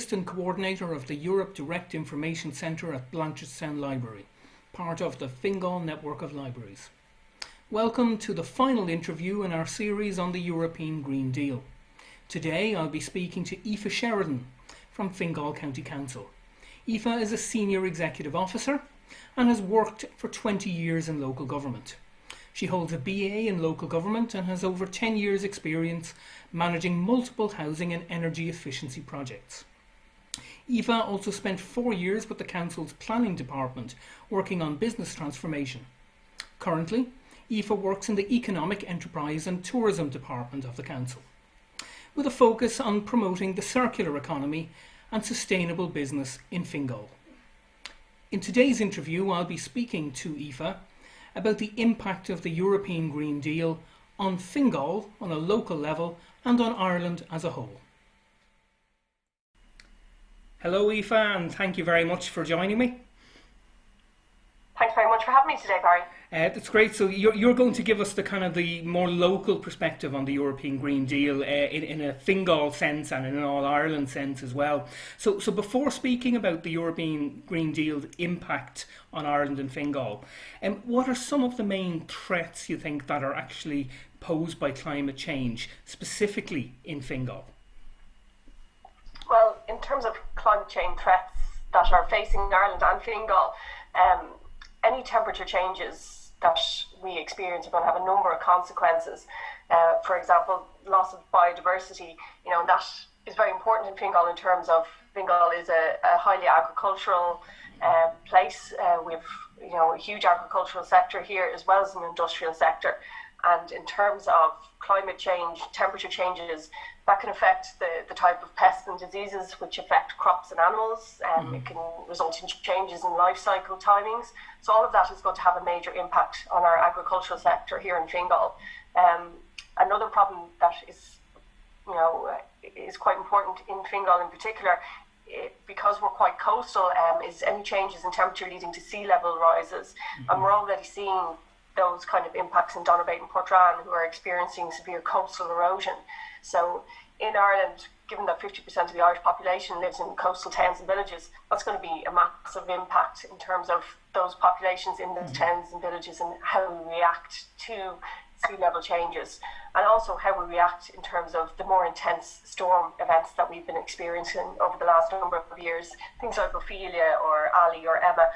Assistant Coordinator of the Europe Direct Information Centre at Blanchardstown Library, part of the Fingal network of libraries. Welcome to the final interview in our series on the European Green Deal. Today I'll be speaking to Aoife Sheridan from Fingal County Council. Aoife is a Senior Executive Officer and has worked for 20 years in local government. She holds a BA in local government and has over 10 years' experience managing multiple housing and energy efficiency projects. Aoife also spent 4 years with the Council's Planning Department working on business transformation. Currently, Aoife works in the Economic Enterprise and Tourism Department of the Council, with a focus on promoting the circular economy and sustainable business in Fingal. In today's interview, I'll be speaking to Aoife about the impact of the European Green Deal on Fingal on a local level and on Ireland as a whole. Hello Aoife, and thank you very much for joining me. Thanks very much for having me today, Barry. That's great. So you're going to give us the more local perspective on the European Green Deal in a Fingal sense and in an all-Ireland sense as well. So before speaking about the European Green Deal's impact on Ireland and Fingal, what are some of the main threats you think that are actually posed by climate change, specifically in Fingal? Well, in terms of climate change threats that are facing Ireland and Fingal, any temperature changes that we experience are going to have a number of consequences. For example, loss of biodiversity, and that is very important in Fingal in terms of Fingal is a highly agricultural place. We have a huge agricultural sector here as well as an industrial sector. And in terms of climate change, temperature changes, that can affect the type of pests and diseases which affect crops and animals. It can result in changes in life cycle timings. So all of that is going to have a major impact on our agricultural sector here in Fingal. Another problem that is quite important in Fingal in particular, because we're quite coastal, is any changes in temperature leading to sea level rises. And we're already seeing those kind of impacts in Donabate and Portrane, who are experiencing severe coastal erosion. So in Ireland, given that 50% of the Irish population lives in coastal towns and villages, that's going to be a massive impact in terms of those populations in those towns and villages and how we react to sea level changes, and also how we react in terms of the more intense storm events that we've been experiencing over the last number of years, things like Ophelia or Ali or Emma,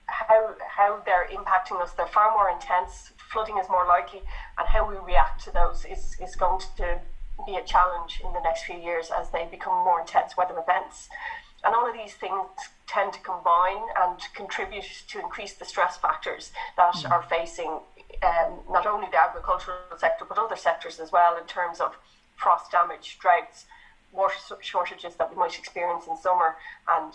how they're impacting us. They're far more intense, flooding is more likely, and how we react to those is going to be a challenge in the next few years as they become more intense weather events. And all of these things tend to combine and contribute to increase the stress factors that are facing not only the agricultural sector but other sectors as well, in terms of frost damage, droughts, water shortages that we might experience in summer, and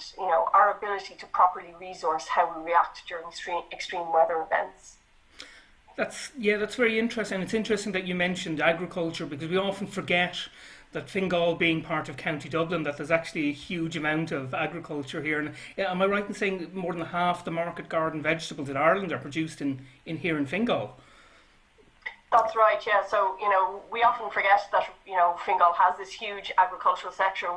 our ability to properly resource how we react during extreme weather events. That's very interesting. It's interesting that you mentioned agriculture, because we often forget that Fingal being part of County Dublin, that there's actually a huge amount of agriculture here. And am I right in saying that more than half the market garden vegetables in Ireland are produced in here in Fingal? That's right, yeah. So, we often forget that, Fingal has this huge agricultural sector,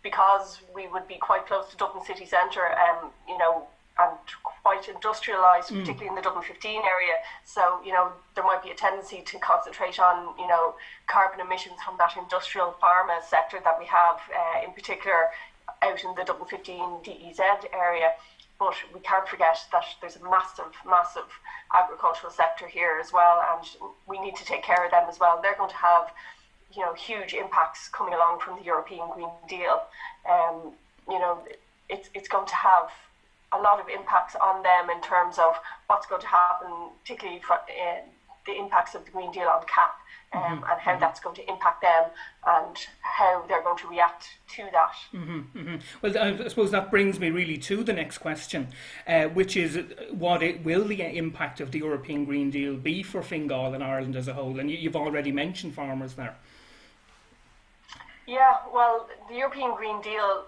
because we would be quite close to Dublin city centre, and quite industrialised, particularly in the Dublin 15 area. So, there might be a tendency to concentrate on, carbon emissions from that industrial pharma sector that we have, in particular out in the Dublin 15 DEZ area. But we can't forget that there's a massive agricultural sector here as well, and we need to take care of them as well. They're going to have, huge impacts coming along from the European Green Deal. It's going to have a lot of impacts on them in terms of what's going to happen, particularly for the impacts of the Green Deal on CAP, and how that's going to impact them and how they're going to react to that. Well, I suppose that brings me really to the next question, which is will the impact of the European Green Deal be for Fingal and Ireland as a whole? And you've already mentioned farmers there. Yeah, well, the European Green Deal,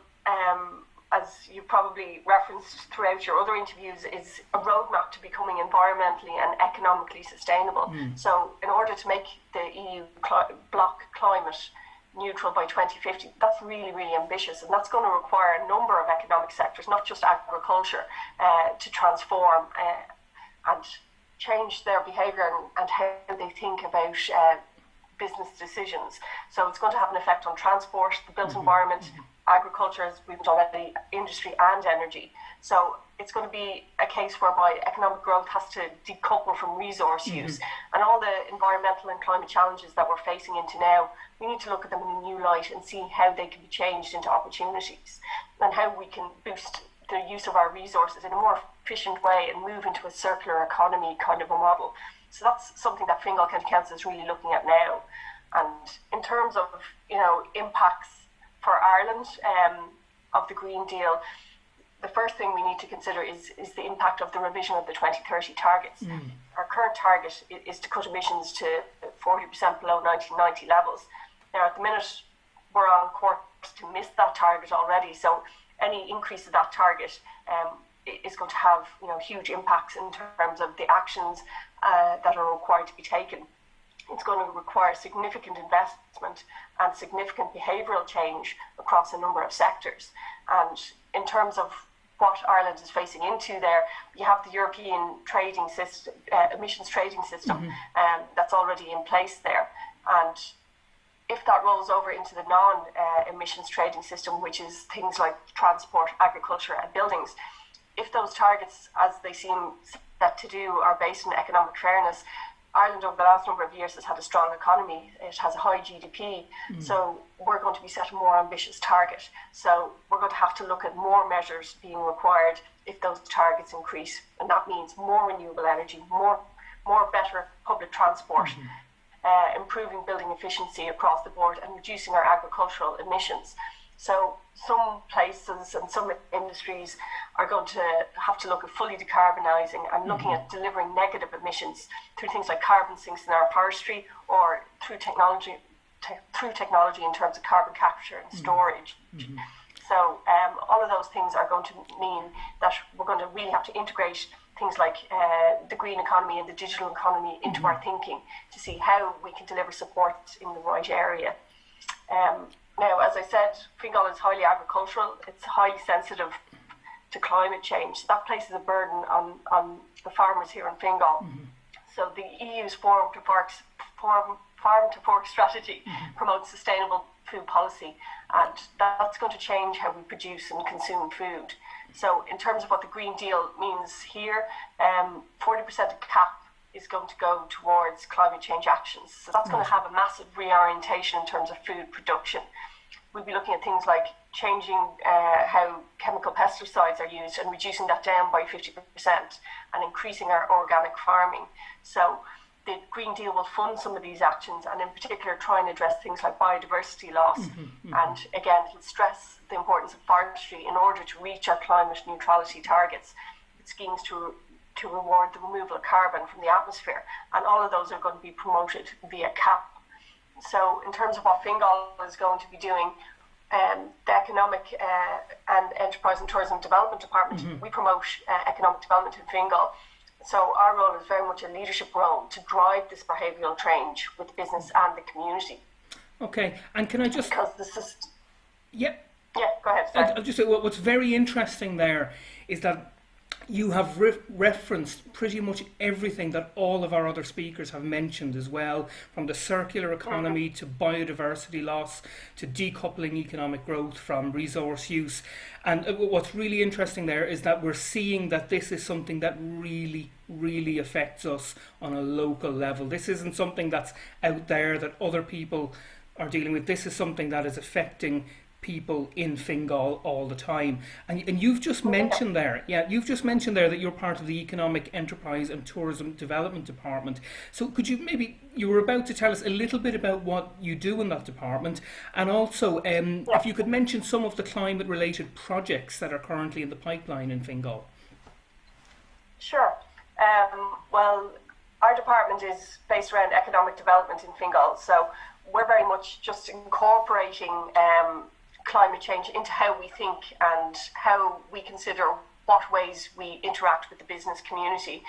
as you probably referenced throughout your other interviews, is a roadmap to becoming environmentally and economically sustainable. So in order to make the EU bloc climate neutral by 2050. That's really, really ambitious, and that's going to require a number of economic sectors, not just agriculture, to transform and change their behaviour and how they think about business decisions. So it's going to have an effect on transport, the built environment, agriculture, as we've done already, industry and energy. So it's going to be a case whereby economic growth has to decouple from resource use. And all the environmental and climate challenges that we're facing into now, we need to look at them in a new light and see how they can be changed into opportunities and how we can boost the use of our resources in a more efficient way and move into a circular economy kind of a model. So that's something that Fingal County Council is really looking at now. And in terms of, impacts for Ireland of the Green Deal, the first thing we need to consider is the impact of the revision of the 2030 targets. Our current target is to cut emissions to 40% below 1990 levels. Now, at the minute, we're on course to miss that target already. So any increase of that target is going to have huge impacts in terms of the actions that are required to be taken. It's going to require significant investment and significant behavioural change across a number of sectors. And in terms of what Ireland is facing into there, you have the European trading system, emissions trading system, that's already in place there. And if that rolls over into the non-emissions trading system, which is things like transport, agriculture and buildings, if those targets, as they seem set to do, are based on economic fairness, Ireland over the last number of years has had a strong economy. It has a high GDP. So we're going to be set a more ambitious target. So we're going to have to look at more measures being required if those targets increase. And that means more renewable energy, more better public transport, improving building efficiency across the board and reducing our agricultural emissions. So some places and some industries are going to have to look at fully decarbonising and looking at delivering negative emissions through things like carbon sinks in our forestry or through technology in terms of carbon capture and storage. So all of those things are going to mean that we're going to really have to integrate things like the green economy and the digital economy into our thinking to see how we can deliver support in the right area. Now, as I said, Fingal is highly agricultural. It's highly sensitive to climate change. So that places a burden on the farmers here in Fingal. So the EU's farm to fork strategy promotes sustainable food policy, and that's going to change how we produce and consume food. So in terms of what the Green Deal means here, 40% of CAP is going to go towards climate change actions. So that's going to have a massive reorientation in terms of food production. We'll be looking at things like changing how chemical pesticides are used and reducing that down by 50% and increasing our organic farming. So the Green Deal will fund some of these actions and in particular try and address things like biodiversity loss. And again, it'll stress the importance of forestry in order to reach our climate neutrality targets, with schemes to reward the removal of carbon from the atmosphere. And all of those are going to be promoted via CAP. So in terms of what Fingal is going to be doing, the Economic and Enterprise and Tourism Development Department, we promote economic development in Fingal. So our role is very much a leadership role to drive this behavioural change with business and the community. Okay, and can I just... Because this is... Yeah, go ahead. Sorry. I'll just say what's very interesting there is that you have referenced pretty much everything that all of our other speakers have mentioned as well, from the circular economy to biodiversity loss to decoupling economic growth from resource use. And what's really interesting there is that we're seeing that this is something that really, really affects us on a local level. This isn't something that's out there that other people are dealing with. This is something that is affecting people in Fingal all the time. And you've just mentioned there, that you're part of the Economic Enterprise and Tourism Development Department. So could you you were about to tell us a little bit about what you do in that department, and also if you could mention some of the climate related projects that are currently in the pipeline in Fingal. Sure. Well, our department is based around economic development in Fingal, so we're very much just incorporating climate change into how we think and how we consider what ways we interact with the business community.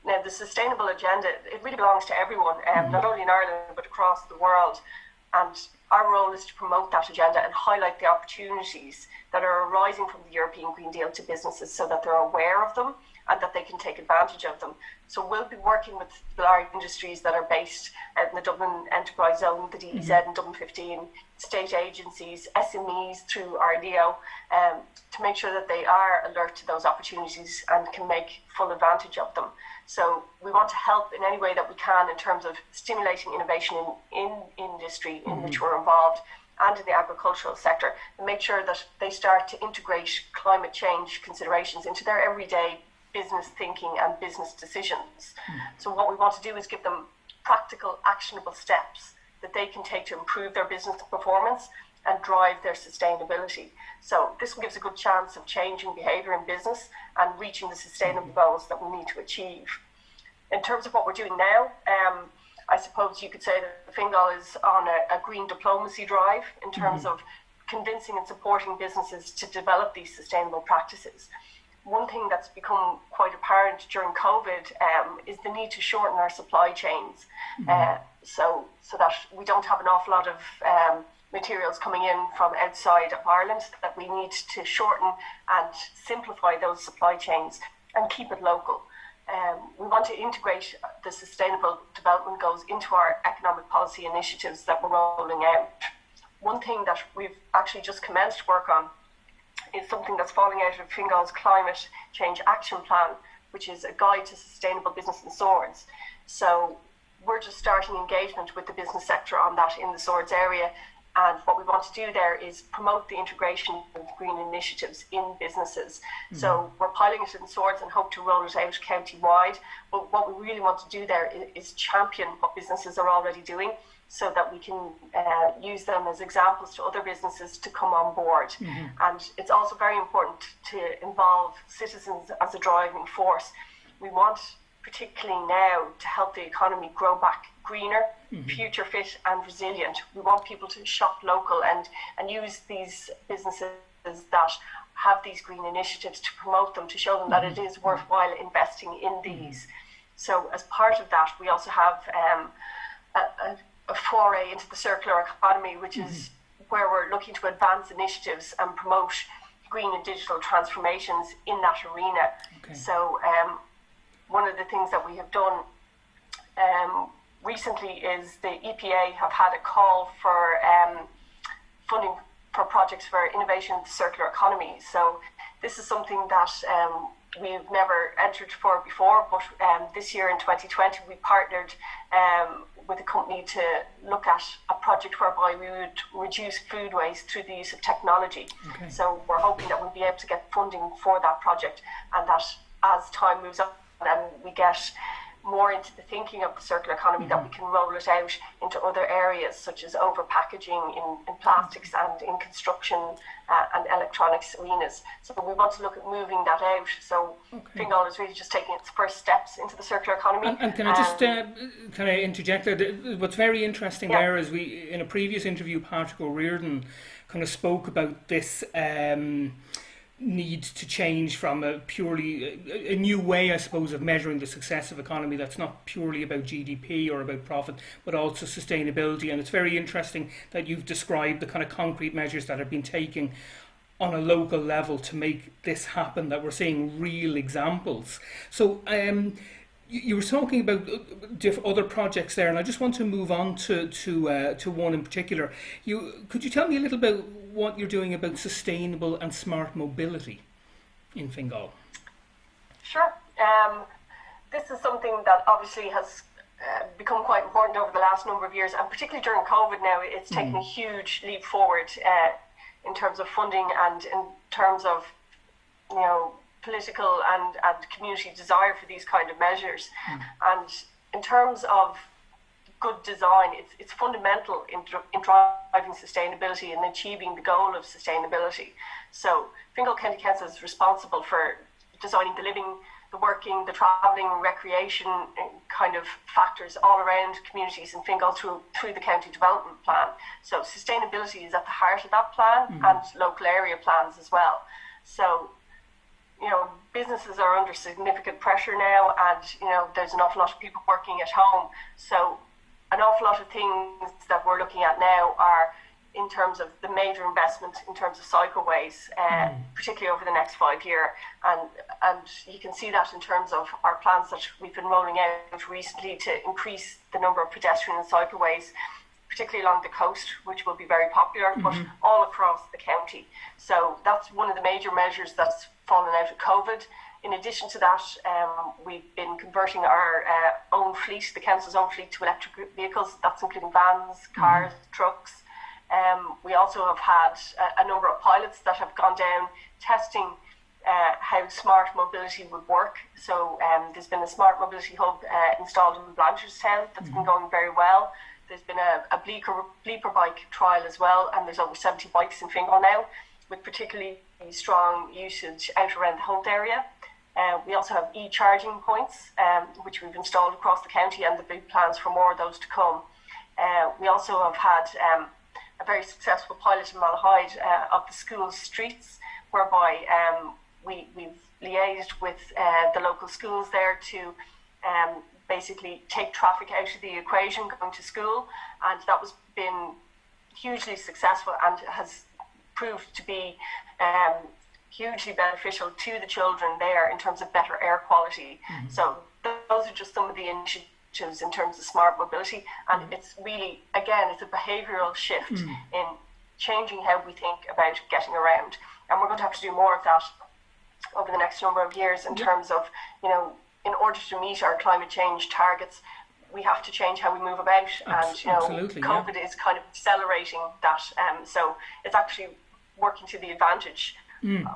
Now, the sustainable agenda, it really belongs to everyone, not only in Ireland, but across the world. And our role is to promote that agenda and highlight the opportunities that are arising from the European Green Deal to businesses so that they're aware of them and that they can take advantage of them. So we'll be working with large industries that are based in the Dublin Enterprise Zone, the DEZ and Dublin 15, state agencies, SMEs through our LEO, to make sure that they are alert to those opportunities and can make full advantage of them. So we want to help in any way that we can in terms of stimulating innovation in industry in which we're involved and in the agricultural sector, and make sure that they start to integrate climate change considerations into their everyday business thinking and business decisions. So what we want to do is give them practical, actionable steps that they can take to improve their business performance and drive their sustainability. So this gives a good chance of changing behaviour in business and reaching the sustainable goals that we need to achieve. In terms of what we're doing now, I suppose you could say that Fingal is on a green diplomacy drive in terms of convincing and supporting businesses to develop these sustainable practices. One thing that's become quite apparent during COVID is the need to shorten our supply chains, so that we don't have an awful lot of materials coming in from outside of Ireland, that we need to shorten and simplify those supply chains and keep it local. We want to integrate the sustainable development goals into our economic policy initiatives that we're rolling out. One thing that we've actually just commenced work on is something that's falling out of Fingal's Climate Change Action Plan, which is a guide to sustainable business in Swords. So we're just starting engagement with the business sector on that in the Swords area. And what we want to do there is promote the integration of green initiatives in businesses. So we're piloting it in Swords and hope to roll it out county-wide. But what we really want to do there is champion what businesses are already doing, so that we can use them as examples to other businesses to come on board. And it's also very important to involve citizens as a driving force. We want, particularly now, to help the economy grow back greener, future fit and resilient. We want people to shop local and use these businesses that have these green initiatives to promote them, to show them that it is worthwhile investing in these. So as part of that, we also have a foray into the circular economy, which is where we're looking to advance initiatives and promote green and digital transformations in that arena. So one of the things that we have done recently is the EPA have had a call for funding for projects for innovation in the circular economy. So this is something that we've never entered for before, but this year in 2020 we partnered with a company to look at a project whereby we would reduce food waste through the use of technology. So we're hoping that we'll be able to get funding for that project, and that as time moves on and we get more into the thinking of the circular economy, that we can roll it out into other areas such as over packaging in plastics and in construction and electronics arenas. So we want to look at moving that out. So Fingal is really just taking its first steps into the circular economy. And can I just can I interject there? What's very interesting there is we, in a previous interview, Patrick O'Riordan kind of spoke about this need to change from a purely a new way, I suppose, of measuring the success of economy that's not purely about GDP or about profit, but also sustainability. And it's very interesting that you've described the kind of concrete measures that have been taken on a local level to make this happen, that we're seeing real examples. So you were talking about other projects there, and I just want to move on to one in particular. Could you tell me a little bit what you're doing about sustainable and smart mobility in Fingal? Sure. This is something that obviously has become quite important over the last number of years, and particularly during COVID now, it's taken a huge leap forward in terms of funding and in terms of, political and community desire for these kind of measures. And in terms of good design, it's fundamental in driving sustainability and achieving the goal of sustainability. So Fingal County Council is responsible for designing the living, the working, the travelling, recreation kind of factors all around communities in Fingal through the county development plan. So sustainability is at the heart of that plan and local area plans as well. So businesses are under significant pressure now, and there's an awful lot of people working at home. So an awful lot of things that we're looking at now are in terms of the major investment in terms of cycleways, particularly over the next 5 years. And you can see that in terms of our plans that we've been rolling out recently to increase the number of pedestrian and cycleways, particularly along the coast, which will be very popular, but all across the county. So that's one of the major measures that's fallen out of COVID. In addition to that, we've been converting our own fleet, the council's own fleet, to electric vehicles. That's including vans, cars, trucks. We also have had a number of pilots that have gone down testing how smart mobility would work. So there's been a smart mobility hub installed in Blanchardstown that's been going very well. There's been a bleeper bike trial as well, and there's over 70 bikes in Fingal now, with particularly strong usage out around the Hunt area. We also have e-charging points, which we've installed across the county, and the big plans for more of those to come. We also have had a very successful pilot in Malahide of the school streets, whereby we've liaised with the local schools there to basically take traffic out of the equation going to school, and that was been hugely successful and has proved to be hugely beneficial to the children there in terms of better air quality. So those are just some of the initiatives in terms of smart mobility, and it's really, again, it's a behavioural shift in changing how we think about getting around, and we're going to have to do more of that over the next number of years in terms of, you know, in order to meet our climate change targets, we have to change how we move about, and you know, COVID is kind of accelerating that, so it's actually working to the advantage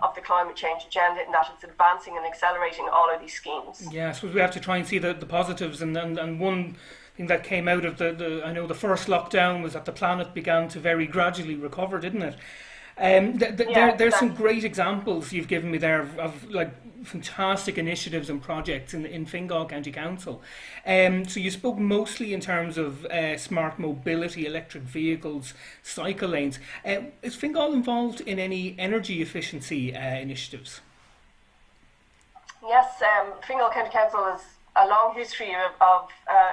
of the climate change agenda, in that it's advancing and accelerating all of these schemes. Yeah, I suppose we have to try and see the positives, and one thing that came out of the first lockdown was that the planet began to very gradually recover, didn't it? There's some great examples you've given me there of like fantastic initiatives and projects in Fingal County Council. So you spoke mostly in terms of smart mobility, electric vehicles, cycle lanes. Is Fingal involved in any energy efficiency initiatives? Yes, Fingal County Council has a long history of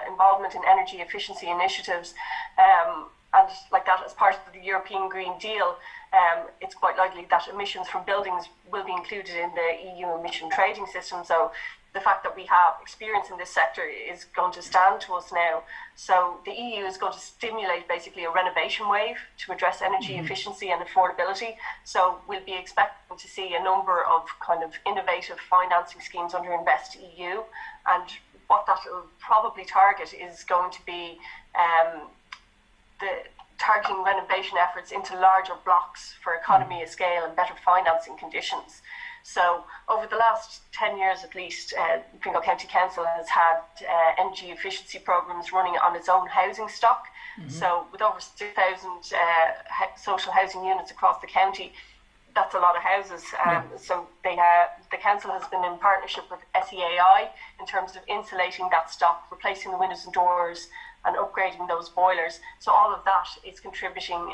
involvement in energy efficiency initiatives, and like that, as part of the European Green Deal, it's quite likely that emissions from buildings will be included in the EU emission trading system. So the fact that we have experience in this sector is going to stand to us now. So the EU is going to stimulate basically a renovation wave to address energy efficiency and affordability. So we'll be expecting to see a number of kind of innovative financing schemes under Invest EU, and what that will probably target is going to be targeting renovation efforts into larger blocks for economy of scale and better financing conditions. So over the last 10 years at least, Fingal County Council has had energy efficiency programmes running on its own housing stock. So with over 6,000 social housing units across the county, that's a lot of houses. So the council has been in partnership with SEAI in terms of insulating that stock, replacing the windows and doors, and upgrading those boilers. So all of that is contributing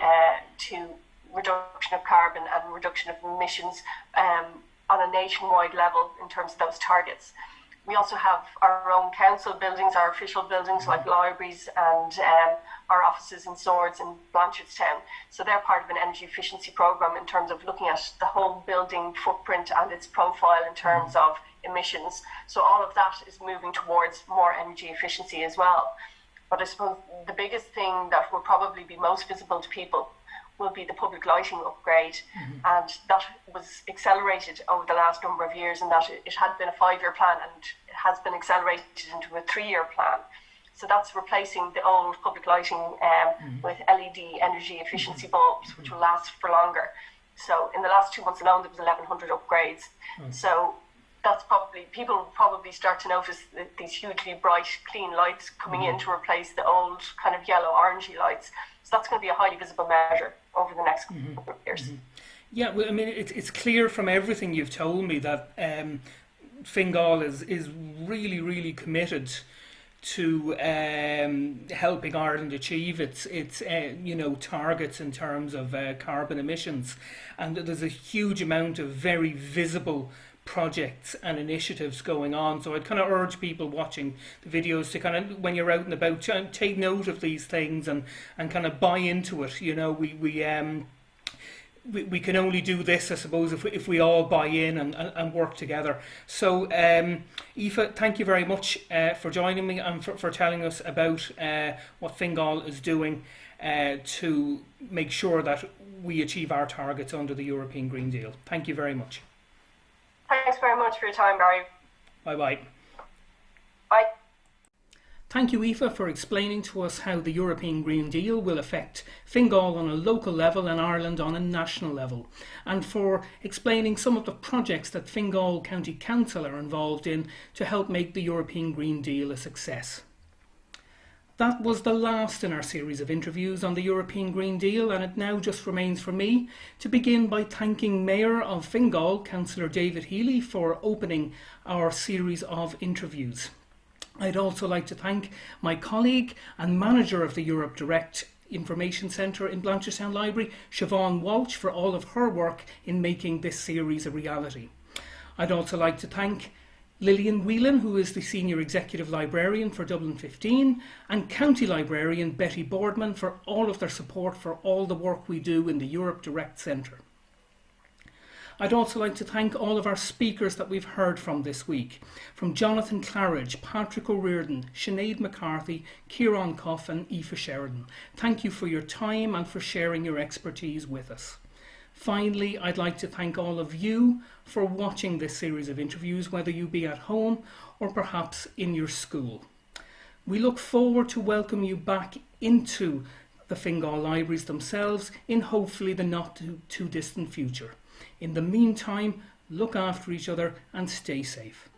to reduction of carbon and reduction of emissions on a nationwide level in terms of those targets. We also have our own council buildings, our official buildings like libraries and our offices in Swords and Blanchardstown. So they're part of an energy efficiency programme in terms of looking at the whole building footprint and its profile in terms of emissions. So all of that is moving towards more energy efficiency as well. But I suppose the biggest thing that will probably be most visible to people will be the public lighting upgrade, and that was accelerated over the last number of years, and that it had been a 5-year plan and it has been accelerated into a 3-year plan. So that's replacing the old public lighting with LED energy efficiency bulbs, which will last for longer. So in the last 2 months alone, there was 1,100 upgrades. So that's probably, people will probably start to notice these hugely bright, clean lights coming in to replace the old kind of yellow, orangey lights. So that's going to be a highly visible measure over the next couple of years. Yeah, well, I mean, it's clear from everything you've told me that Fingal is really, really committed to helping Ireland achieve its targets in terms of carbon emissions, and there's a huge amount of very visible projects and initiatives going on. So I'd kind of urge people watching the videos to kind of, when you're out and about, take note of these things and kind of buy into it. You know, we can only do this, I suppose, if we all buy in and work together. So, Aoife, thank you very much for joining me and for telling us about what Fingal is doing to make sure that we achieve our targets under the European Green Deal. Thank you very much. Thanks very much for your time, Barry. Bye-bye. Bye. Thank you, Aoife, for explaining to us how the European Green Deal will affect Fingal on a local level and Ireland on a national level, and for explaining some of the projects that Fingal County Council are involved in to help make the European Green Deal a success. That was the last in our series of interviews on the European Green Deal, and it now just remains for me to begin by thanking Mayor of Fingal, Councillor David Healy, for opening our series of interviews. I'd also like to thank my colleague and manager of the Europe Direct Information Centre in Blanchardstown Library, Siobhan Walsh, for all of her work in making this series a reality. I'd also like to thank Lillian Whelan, who is the Senior Executive Librarian for Dublin 15, and County Librarian Betty Boardman for all of their support for all the work we do in the Europe Direct Centre. I'd also like to thank all of our speakers that we've heard from this week, from Jonathan Claridge, Patrick O'Riordan, Sinead McCarthy, Kieran Cuff and Aoife Sheridan. Thank you for your time and for sharing your expertise with us. Finally, I'd like to thank all of you for watching this series of interviews, whether you be at home or perhaps in your school. We look forward to welcome you back into the Fingal libraries themselves in hopefully the not too distant future. In the meantime, look after each other and stay safe.